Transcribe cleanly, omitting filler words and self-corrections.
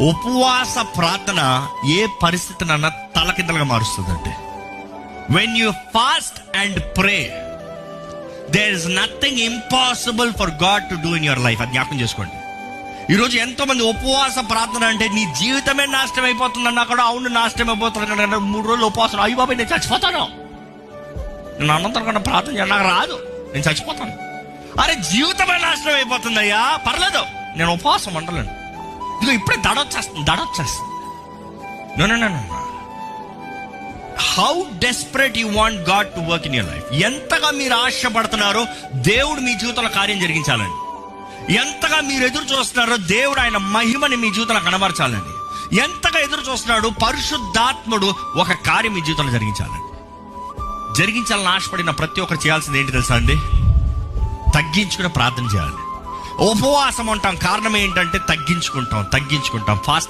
ఉపవాస ప్రార్థన ఏ పరిస్థితినన్నా తలకిందలుగా మారుస్తుందంటే, when you fast and pray there is nothing impossible for God to do in your life. అది జ్ఞాపకం చేసుకోండి. ఈరోజు ఎంతో మంది ఉపవాస ప్రార్థన అంటే నీ జీవితమే నాశనం అయిపోతుందన్నా కూడా, అవును నాశనం అయిపోతుంది, 3 రోజులు ఉపవాసం, అయ్యి బాబాయ్ నేను చచ్చిపోతాను, నేను అనంతరం కన్నా ప్రార్థన చేయాలి, నాకు రాదు, నేను చచ్చిపోతాను. అరే జీవితమే నాశనం అయిపోతుంది అయ్యా, పర్లేదు నేను ఉపవాసం ఉండలేను, ఇదిగో ఇప్పుడే దడొచ్చేస్తుంది. How desperate you want God to work in your life. ఎంతగా మీరు ఆశపడుతున్నారో దేవుడు మీ జీవితంలో కార్యం జరిగించాలని, ఎంతగా మీరు ఎదురు చూస్తున్నారో దేవుడు ఆయన మహిమని మీ జీవితంలో కనబరచాలని, ఎంతగా ఎదురు చూస్తున్నాడు పరిశుద్ధాత్ముడు ఒక కార్యం మీ జీవితంలో జరిగించాలని ఆశపడిన ప్రతి ఒక్కరు చేయాల్సింది ఏంటి తెలుసా అండి? తగ్గించుకుని ప్రార్థన చేయాలి. ఉపవాసం ఉంటాం, కారణం ఏంటంటే తగ్గించుకుంటాం. ఫాస్టింగ్